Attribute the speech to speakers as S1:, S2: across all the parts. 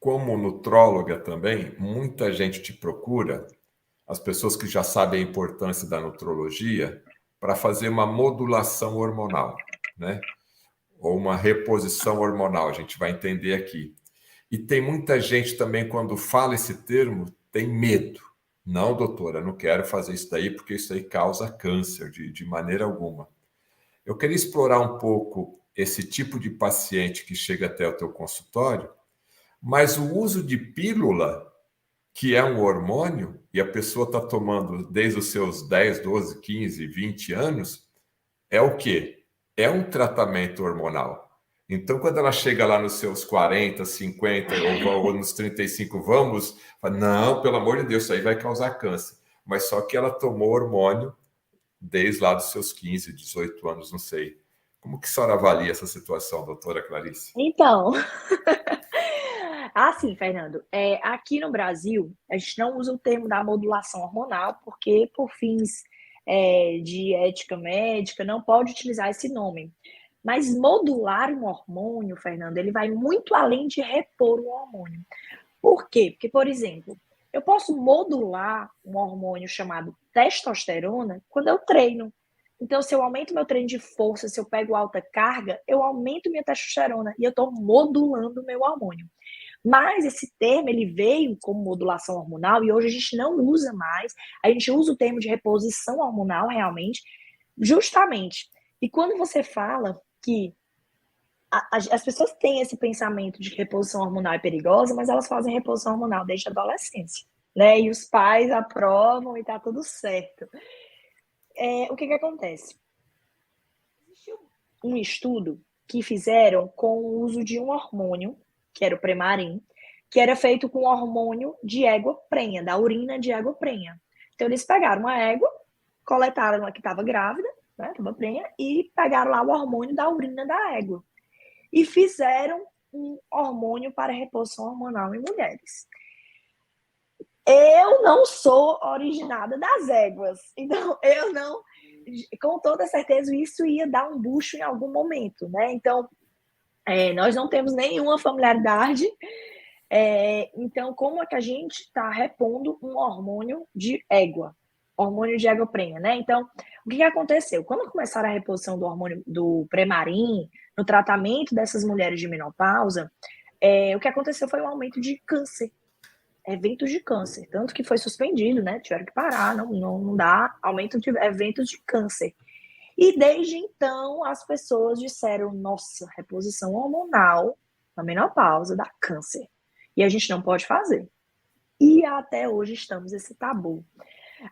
S1: como nutróloga também, muita gente te procura, as pessoas que já sabem a importância da nutrologia, para fazer uma modulação hormonal, né? Ou uma reposição hormonal, a gente vai entender aqui. E tem muita gente também, quando fala esse termo, tem medo. Não, doutora, não quero fazer isso daí, porque isso aí causa câncer, de maneira alguma. Eu queria explorar um pouco esse tipo de paciente que chega até o teu consultório, mas o uso de pílula, que é um hormônio, e a pessoa está tomando desde os seus 10, 12, 15, 20 anos, é o quê? É um tratamento hormonal. Então, quando ela chega lá nos seus 40, 50 ou nos 35, vamos, fala, não, pelo amor de Deus, isso aí vai causar câncer. Mas só que ela tomou hormônio desde lá dos seus 15, 18 anos, não sei. Como que a senhora avalia essa situação, doutora Clarice?
S2: Então, assim, Fernando, aqui no Brasil, a gente não usa o termo da modulação hormonal, porque por fins de ética médica, não pode utilizar esse nome. Mas modular um hormônio, Fernando, ele vai muito além de repor um hormônio. Por quê? Porque, por exemplo, eu posso modular um hormônio chamado testosterona quando eu treino. Então, se eu aumento meu treino de força, se eu pego alta carga, eu aumento minha testosterona e eu estou modulando meu hormônio. Mas esse termo ele veio como modulação hormonal e hoje a gente não usa mais. A gente usa o termo de reposição hormonal realmente, justamente. E quando você fala que as pessoas têm esse pensamento de que reposição hormonal é perigosa, mas elas fazem reposição hormonal desde a adolescência, né? E os pais aprovam e tá tudo certo. O que acontece? Existe um estudo que fizeram com o uso de um hormônio, que era o Premarin, que era feito com hormônio de égua prenha, da urina de égua prenha. Então eles pegaram uma égua, coletaram a que estava grávida, né, estava prenha, e pegaram lá o hormônio da urina da égua. E fizeram um hormônio para reposição hormonal em mulheres. Eu não sou originada das éguas, então eu não, com toda certeza, isso ia dar um bucho em algum momento, né? Então, nós não temos nenhuma familiaridade. Então, como é que a gente está repondo um hormônio de égua? Hormônio de égua prenha, né? Então, o que aconteceu? Quando começaram a reposição do hormônio do Premarin, no tratamento dessas mulheres de menopausa, o que aconteceu foi um aumento de câncer, eventos de câncer, tanto que foi suspendido, né? Tiveram que parar, não dá aumento de eventos de câncer. E desde então as pessoas disseram: nossa, reposição hormonal na menopausa dá câncer. E a gente não pode fazer. E até hoje estamos nesse tabu.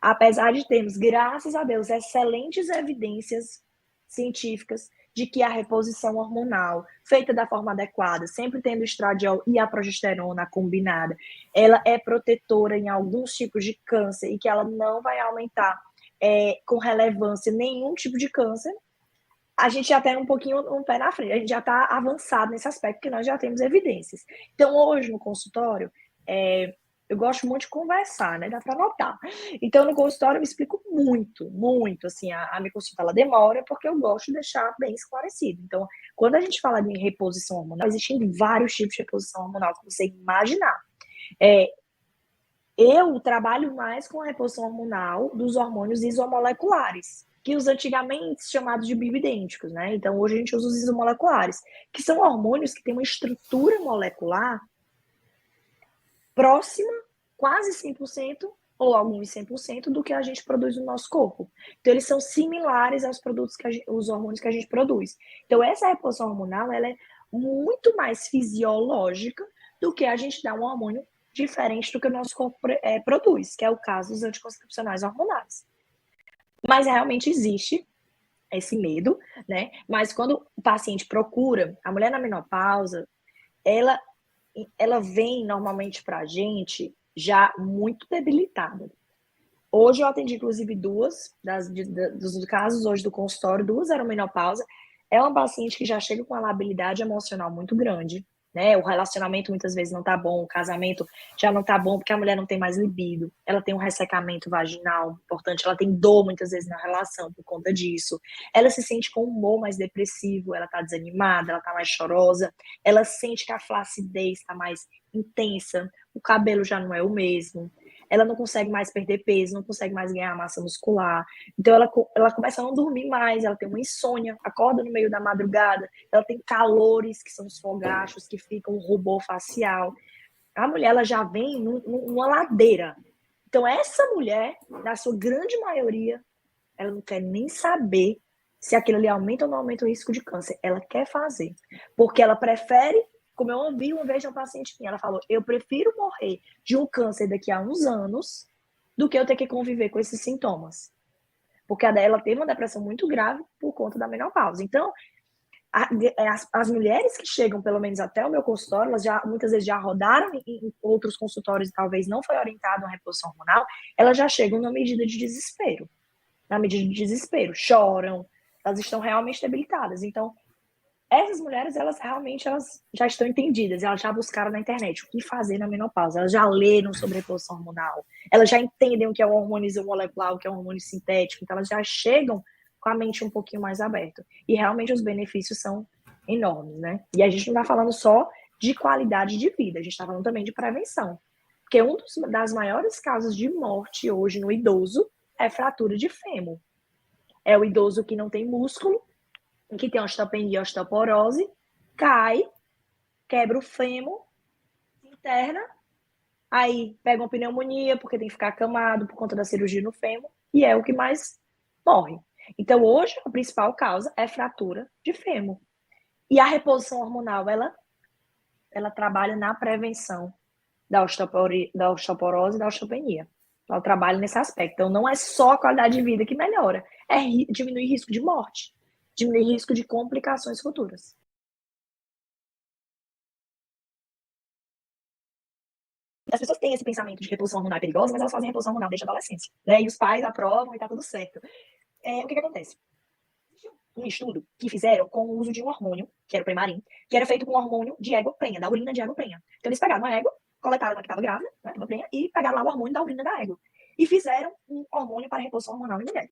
S2: Apesar de termos, graças a Deus, excelentes evidências científicas de que a reposição hormonal, feita da forma adequada, sempre tendo o estradiol e a progesterona combinada, ela é protetora em alguns tipos de câncer e que ela não vai aumentar com relevância nenhum tipo de câncer. A gente já tem um pouquinho um pé na frente, a gente já está avançado nesse aspecto, que nós já temos evidências. Então, hoje no consultório, eu gosto muito de conversar, né? Dá para notar. Então, no consultório, eu me explico muito, muito. Assim, a minha consulta ela demora, porque eu gosto de deixar bem esclarecido. Então, quando a gente fala de reposição hormonal, existem vários tipos de reposição hormonal que você imaginar. Eu trabalho mais com a reposição hormonal dos hormônios isomoleculares, que os antigamente chamados de bioidênticos, né? Então, hoje a gente usa os isomoleculares, que são hormônios que têm uma estrutura molecular próxima, quase 100%, ou alguns 100% do que a gente produz no nosso corpo. Então, eles são similares aos produtos os hormônios que a gente produz. Então, essa reposição hormonal, ela é muito mais fisiológica do que a gente dar um hormônio diferente do que o nosso corpo produz, que é o caso dos anticoncepcionais hormonais. Mas realmente existe esse medo, né? Mas quando o paciente procura, a mulher na menopausa, ela vem normalmente para a gente já muito debilitada. Hoje eu atendi, inclusive, duas dos casos hoje do consultório, duas eram menopausa. É uma paciente que já chega com uma labilidade emocional muito grande. né? O relacionamento muitas vezes não tá bom, o casamento já não tá bom porque a mulher não tem mais libido, ela tem um ressecamento vaginal importante, ela tem dor muitas vezes na relação por conta disso, ela se sente com um humor mais depressivo, ela tá desanimada, ela tá mais chorosa, ela sente que a flacidez tá mais intensa, o cabelo já não é o mesmo, ela não consegue mais perder peso, não consegue mais ganhar massa muscular, então ela começa a não dormir mais, ela tem uma insônia, acorda no meio da madrugada, ela tem calores, que são os fogachos, que ficam um rubor facial. A mulher, ela já vem numa ladeira. Então, essa mulher, na sua grande maioria, ela não quer nem saber se aquilo ali aumenta ou não aumenta o risco de câncer. Ela quer fazer. Porque ela prefere, como eu ouvi uma vez de uma paciente minha, ela falou, eu prefiro morrer de um câncer daqui a uns anos do que eu ter que conviver com esses sintomas. Porque ela teve uma depressão muito grave por conta da menopausa. Então, as mulheres que chegam, pelo menos até o meu consultório, elas já muitas vezes já rodaram em outros consultórios e talvez não foi orientado a reposição hormonal, elas já chegam na medida de desespero. Na medida de desespero, choram, elas estão realmente debilitadas. Então, essas mulheres, elas já estão entendidas, elas já buscaram na internet o que fazer na menopausa, elas já leram sobre reposição hormonal, elas já entendem o que é o hormônio isomolecular, o que é o hormônio sintético, então elas já chegam com a mente um pouquinho mais aberta. E realmente os benefícios são enormes, né? E a gente não está falando só de qualidade de vida, a gente está falando também de prevenção. Porque das maiores causas de morte hoje no idoso é fratura de fêmur. É o idoso que não tem músculo, que tem osteopenia, osteoporose, cai, quebra o fêmur, interna, aí pega uma pneumonia, porque tem que ficar acamado por conta da cirurgia no fêmur, e é o que mais morre. Então, hoje, a principal causa é fratura de fêmur. E a reposição hormonal, ela trabalha na prevenção da osteoporose e da osteopenia. Ela trabalha nesse aspecto. Então, não é só a qualidade de vida que melhora, é diminuir risco de morte, diminuir risco de complicações futuras. As pessoas têm esse pensamento de reposição hormonal é perigosa, mas elas fazem reposição hormonal desde a adolescência, né? E os pais aprovam e tá tudo certo. O que acontece? Um estudo que fizeram com o uso de um hormônio, que era o Premarin, que era feito com hormônio de égua prenha, da urina de égua prenha. Então eles pegaram uma égua, coletaram ela que estava grávida, né, prenha, e pegaram lá o hormônio da urina da égua. E fizeram um hormônio para reposição hormonal em mulher.